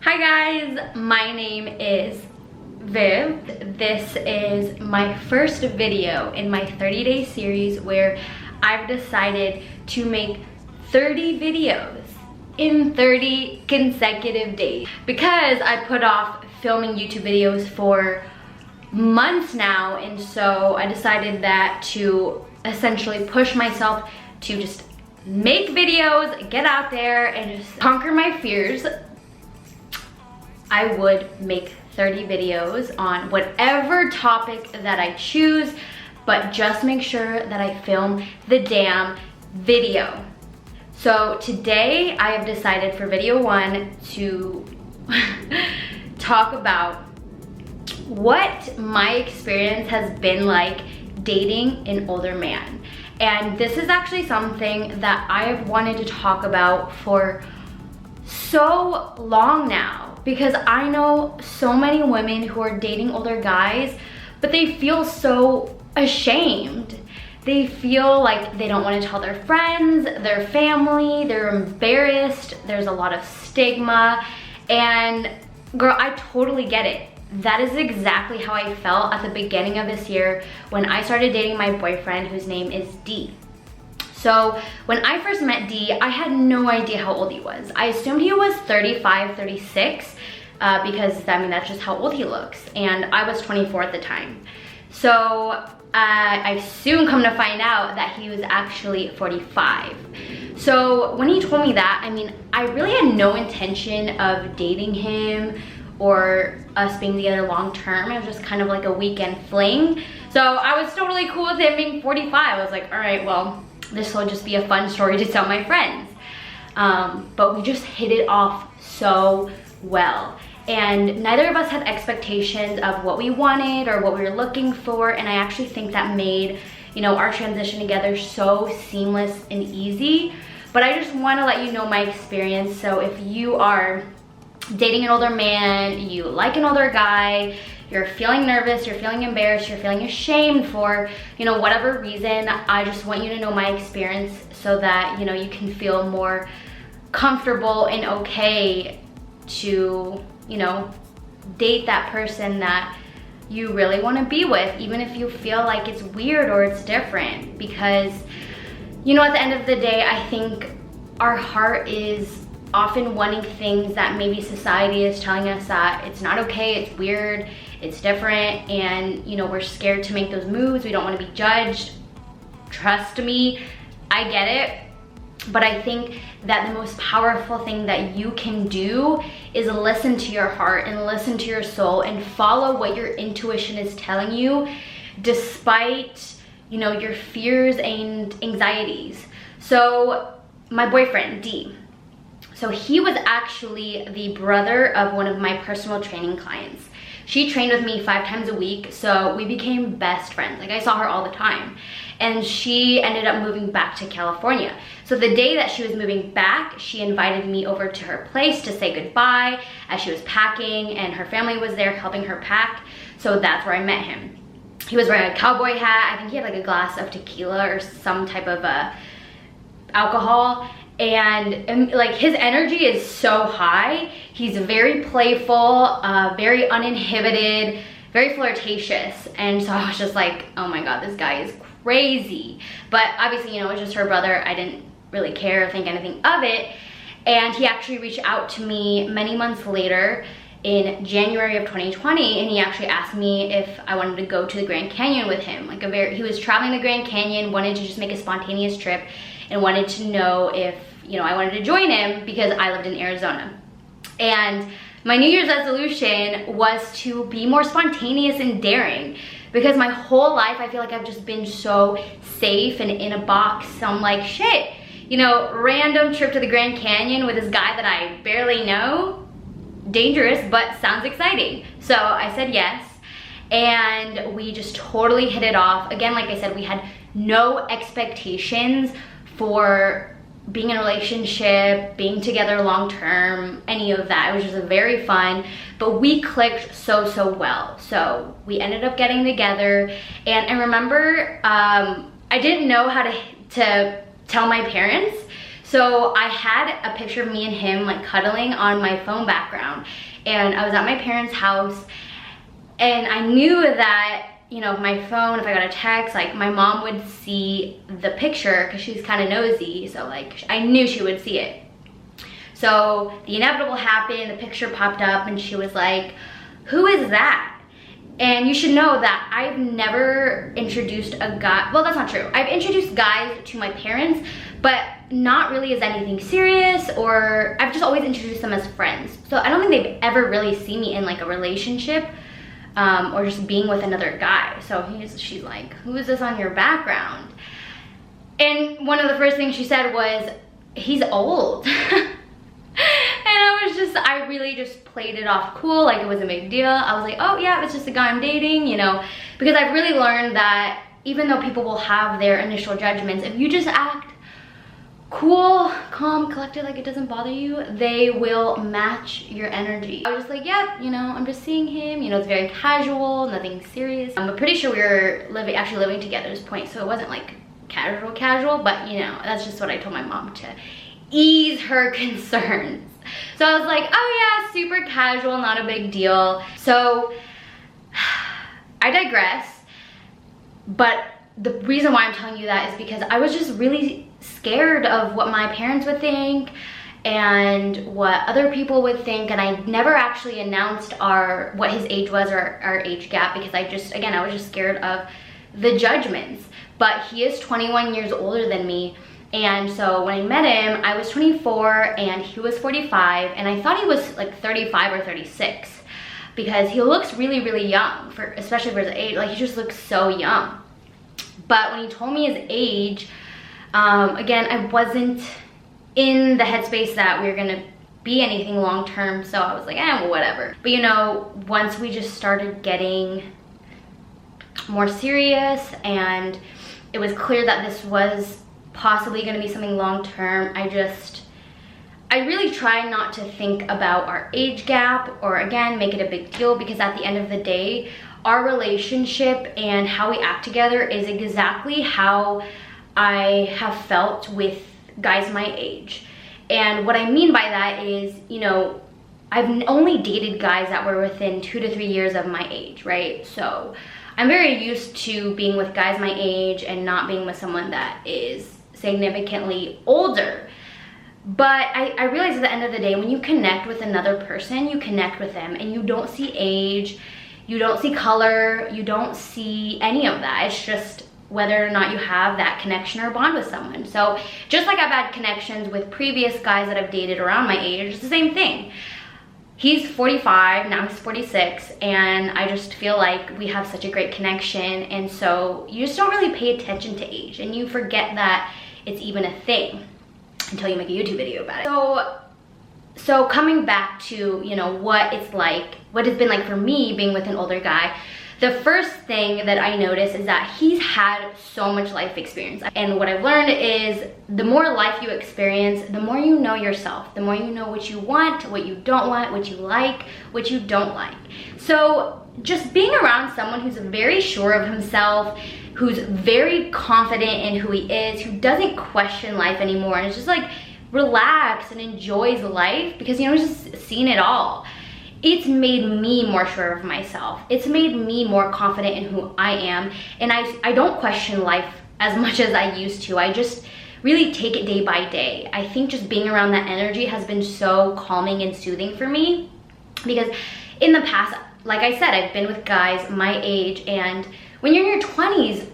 Hi guys, my name is Viv. This is my first video in my 30-day series where I've decided to make 30 videos in 30 consecutive days because I put off filming YouTube videos for months now, and so I decided that to essentially push myself to just make videos, get out there and just conquer my fears. I would make 30 videos on whatever topic that I choose, but just make sure that I film the damn video. So today I have decided for video one to talk about what my experience has been like dating an older man. And this is actually something that I have wanted to talk about for so long now, because I know so many women who are dating older guys, but they feel so ashamed. They feel like they don't want to tell their friends, their family, they're embarrassed, there's a lot of stigma, and girl, I totally get it. That is exactly how I felt at the beginning of this year when I started dating my boyfriend, whose name is D. So when I first met D, I had no idea how old he was. I assumed he was 35, 36, because I mean, that's just how old he looks. And I was 24 at the time. So I soon come to find out that he was actually 45. So when he told me that, I mean, I really had no intention of dating him or us being together long term. It was just kind of like a weekend fling. So I was totally cool with him being 45. I was like, all right, well, this will just be a fun story to tell my friends. But we just hit it off so well. And neither of us had expectations of what we wanted or what we were looking for. And I actually think that made, you know, our transition together so seamless and easy. But I just want to let you know my experience. So if you are dating an older man, you like an older guy, you're feeling nervous, you're feeling embarrassed, you're feeling ashamed for, you know, whatever reason, I just want you to know my experience so that, you know, you can feel more comfortable and okay to, you know, date that person that you really want to be with, even if you feel like it's weird or it's different. Because, you know, at the end of the day, I think our heart is often wanting things that maybe society is telling us that it's not okay, it's weird, it's different, and you know, we're scared to make those moves. We don't want to be judged. Trust me, I get it. But I think that the most powerful thing that you can do is listen to your heart and listen to your soul and follow what your intuition is telling you, despite, you know, your fears and anxieties. So my boyfriend, D, so he was actually the brother of one of my personal training clients. She trained with me 5 times a week, so we became best friends. Like, I saw her all the time. And she ended up moving back to California. So the day that she was moving back, she invited me over to her place to say goodbye as she was packing, and her family was there helping her pack. So that's where I met him. He was wearing a cowboy hat. I think he had like a glass of tequila or some type of alcohol. And like, his energy is so high. He's very playful, very uninhibited, very flirtatious. And so I was just like, oh my God, this guy is crazy. But obviously, you know, it was just her brother. I didn't really care or think anything of it. And he actually reached out to me many months later in January of 2020, and he actually asked me if I wanted to go to the Grand Canyon with him. Like, he was traveling the Grand Canyon, wanted to just make a spontaneous trip, and wanted to know if, you know, I wanted to join him because I lived in Arizona. And my New Year's resolution was to be more spontaneous and daring, because my whole life I feel like I've just been so safe and in a box. So I'm like, shit, you know, random trip to the Grand Canyon with this guy that I barely know, dangerous, but sounds exciting. So I said yes, and we just totally hit it off. Again, like I said, we had no expectations for being in a relationship, being together long term, any of that. It was just very fun, but we clicked so well. So we ended up getting together, and I remember I didn't know how to tell my parents. So I had a picture of me and him like cuddling on my phone background, and I was at my parents' house, and I knew that, you know, my phone, if I got a text, like my mom would see the picture because she's kind of nosy, so like I knew she would see it. So the inevitable happened, the picture popped up, and she was like, "Who is that?" And you should know that I've never introduced a guy, well, that's not true. I've introduced guys to my parents, but not really as anything serious, or I've just always introduced them as friends. So I don't think they've ever really seen me in like a relationship or just being with another guy. So she's like, "Who is this on your background?" And one of the first things she said was, "He's old." I really just played it off cool, like it was a big deal. I was like, "Oh yeah, it's just a guy I'm dating," you know, because I've really learned that even though people will have their initial judgments, if you just act cool, calm, collected, like it doesn't bother you, they will match your energy. I was just like, "Yeah, you know, I'm just seeing him, you know, it's very casual, nothing serious." I'm pretty sure we were actually living together at this point, so it wasn't like casual, but you know, that's just what I told my mom to ease her concerns. So I was like, "Oh yeah, super casual, not a big deal." So I digress, but the reason why I'm telling you that is because I was just really scared of what my parents would think and what other people would think, and I never actually announced what his age was or our age gap, because I was just scared of the judgments. But he is 21 years older than me. And so when I met him, I was 24 and he was 45, and I thought he was like 35 or 36 because he looks really, really young, especially for his age. Like, he just looks so young. But when he told me his age, again, I wasn't in the headspace that we were gonna be anything long term, so I was like, well, whatever. But you know, once we just started getting more serious and it was clear that this was possibly going to be something long term, I really try not to think about our age gap or, again, make it a big deal, because at the end of the day, our relationship and how we act together is exactly how I have felt with guys my age. And what I mean by that is, you know, I've only dated guys that were within 2 to 3 years of my age, right? So I'm very used to being with guys my age and not being with someone that is significantly older. But I realize at the end of the day, when you connect with another person, you connect with them and you don't see age, you don't see color, you don't see any of that. It's just whether or not you have that connection or bond with someone. So just like I've had connections with previous guys that I've dated around my age, it's the same thing. He's 45, now he's 46, and I just feel like we have such a great connection, and so you just don't really pay attention to age, and you forget that it's even a thing until you make a YouTube video about it. So coming back to, you know, what it's like, what it's been like for me being with an older guy, the first thing that I noticed is that he's had so much life experience. And what I've learned is the more life you experience, the more you know yourself, the more you know what you want, what you don't want, what you like, what you don't like. So just being around someone who's very sure of himself, who's very confident in who he is, who doesn't question life anymore, and is just like relaxed and enjoys life because, you know, he's just seen it all. It's made me more sure of myself. It's made me more confident in who I am. And I don't question life as much as I used to. I just really take it day by day. I think just being around that energy has been so calming and soothing for me, because in the past, like I said, I've been with guys my age, and when you're in your 20s,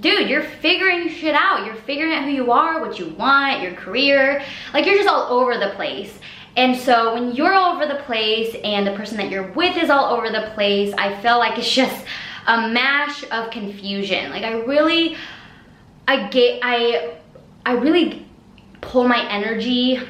dude, you're figuring shit out. You're figuring out who you are, what you want, your career. Like, you're just all over the place. And so when you're all over the place and the person that you're with is all over the place, I feel like it's just a mash of confusion. Like, I really pull my energy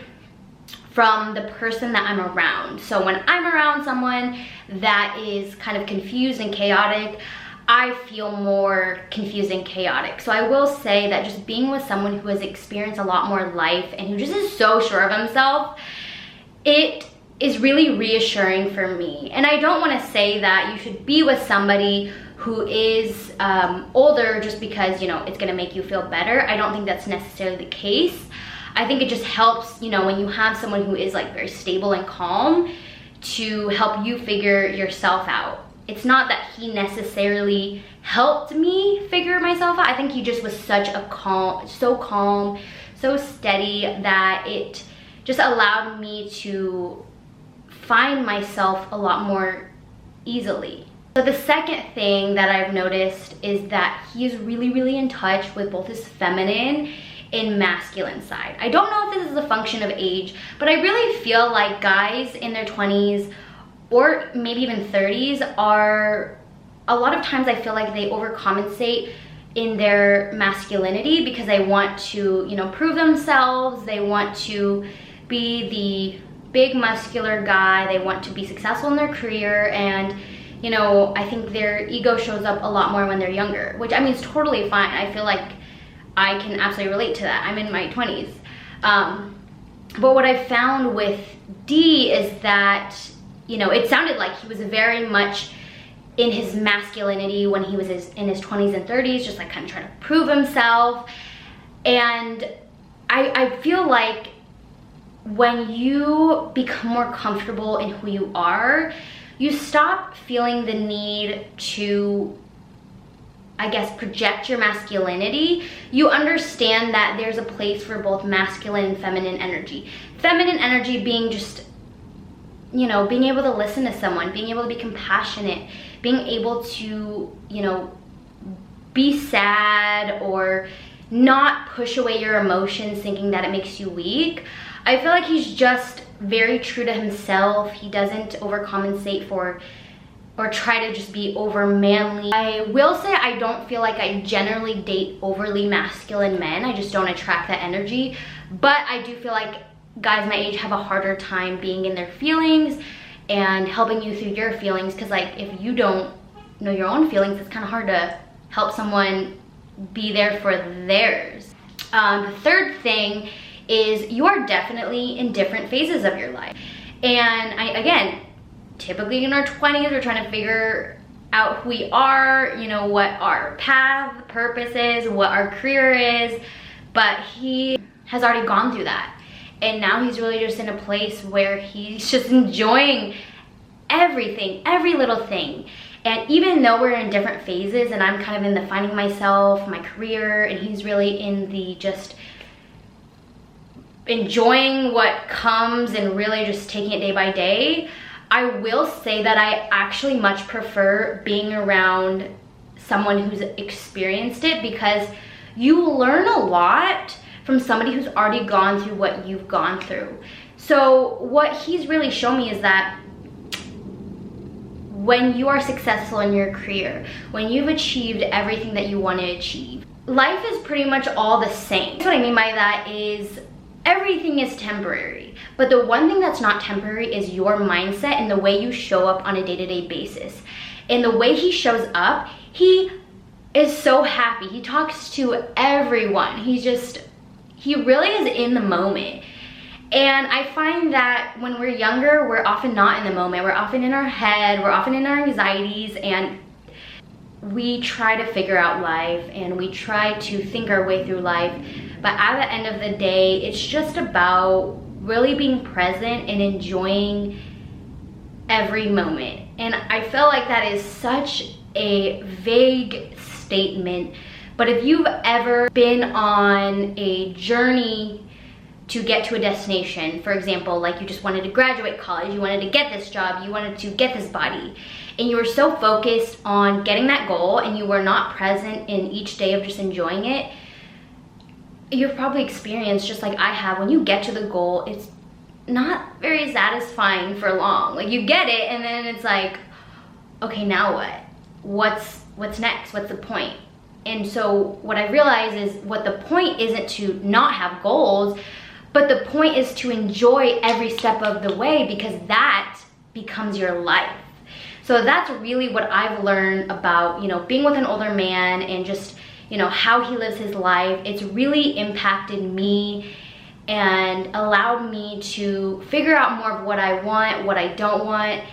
from the person that I'm around. So when I'm around someone that is kind of confused and chaotic, I feel more confused and chaotic. So I will say that just being with someone who has experienced a lot more life and who just is so sure of himself, it is really reassuring for me. And I don't want to say that you should be with somebody who is older just because, you know, it's going to make you feel better. I don't think that's necessarily the case. I think it just helps, you know, when you have someone who is like very stable and calm to help you figure yourself out. It's not that he necessarily helped me figure myself out. I think he just was such a calm, so steady that it just allowed me to find myself a lot more easily. So the second thing that I've noticed is that he is really in touch with both his feminine and masculine side. I don't know if this is a function of age, but I really feel like guys in their 20s or maybe even 30s are, a lot of times I feel like they overcompensate in their masculinity because they want to, you know, prove themselves. They want to be the big muscular guy. They want to be successful in their career, and you know, I think their ego shows up a lot more when they're younger, which I mean is totally fine. I feel like I can absolutely relate to that. I'm in my 20s. But what I found with D is that, you know, it sounded like he was very much in his masculinity when he was in his 20s and 30s, just like kind of trying to prove himself. And I feel like when you become more comfortable in who you are, you stop feeling the need to, I guess, project your masculinity. You understand that there's a place for both masculine and feminine energy. Feminine energy being just, you know, being able to listen to someone, being able to be compassionate, being able to, you know, be sad or not push away your emotions thinking that it makes you weak. I feel like he's just very true to himself. He doesn't overcompensate for or try to just be over manly. I will say I don't feel like I generally date overly masculine men. I just don't attract that energy. But I do feel like guys my age have a harder time being in their feelings and helping you through your feelings, because like if you don't know your own feelings, it's kind of hard to help someone be there for theirs. The third thing is you are definitely in different phases of your life. And again, typically in our 20s, we're trying to figure out who we are, you know, what our path, purpose is, what our career is, but he has already gone through that. And now he's really just in a place where he's just enjoying everything, every little thing. And even though we're in different phases and I'm kind of in the finding myself, my career, and he's really in the just enjoying what comes and really just taking it day by day, I will say that I actually much prefer being around someone who's experienced it, because you learn a lot from somebody who's already gone through what you've gone through. So what he's really shown me is that when you are successful in your career, when you've achieved everything that you want to achieve, life is pretty much all the same. What I mean by that is everything is temporary, but the one thing that's not temporary is your mindset and the way you show up on a day-to-day basis. And the way he shows up, he is so happy. He talks to everyone. He really is in the moment. And I find that when we're younger, we're often not in the moment. We're often in our head, we're often in our anxieties, and we try to figure out life and we try to think our way through life. But at the end of the day, it's just about really being present and enjoying every moment. And I feel like that is such a vague statement, but if you've ever been on a journey to get to a destination, for example, like you just wanted to graduate college, you wanted to get this job, you wanted to get this body, and you were so focused on getting that goal and you were not present in each day of just enjoying it, you've probably experienced, just like I have, when you get to the goal, it's not very satisfying for long. Like you get it and then it's like, okay, now what? What's next? What's the point? And so what I realize is what the point isn't to not have goals, but the point is to enjoy every step of the way, because that becomes your life. So that's really what I've learned about, you know, being with an older man and just, you know, how he lives his life. It's really impacted me and allowed me to figure out more of what I want, what I don't want.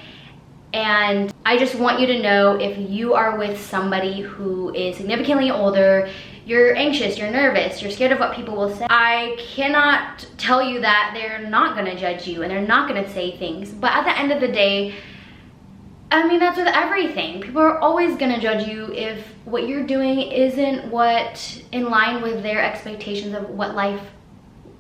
And I just want you to know, if you are with somebody who is significantly older, you're anxious, you're nervous, you're scared of what people will say, I cannot tell you that they're not gonna judge you and they're not gonna say things. But at the end of the day, I mean, that's with everything. People are always gonna judge you if what you're doing isn't what in line with their expectations of what life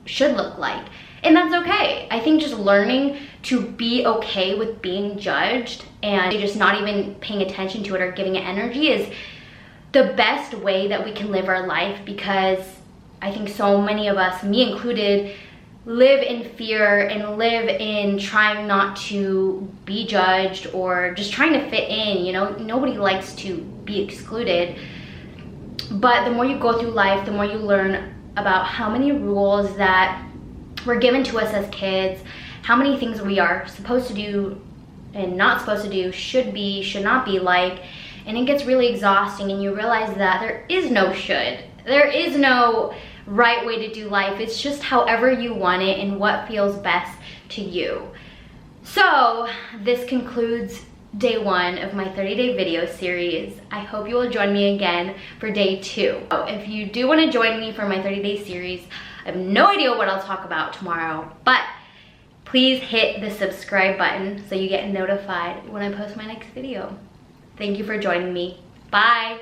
should look like. And that's okay. I think just learning to be okay with being judged and just not even paying attention to it or giving it energy is the best way that we can live our life, because I think so many of us, me included, live in fear and live in trying not to be judged or just trying to fit in. You know, nobody likes to be excluded. But the more you go through life, the more you learn about how many rules that were given to us as kids, how many things we are supposed to do and not supposed to do, should be, should not be like, and it gets really exhausting, and you realize that there is no should. There is no right way to do life. It's just however you want it and what feels best to you. So this concludes day 1 of my 30-day video series. I hope you will join me again for day 2. If you do want to join me for my 30-day series, I have no idea what I'll talk about tomorrow, but please hit the subscribe button so you get notified when I post my next video. Thank you for joining me. Bye.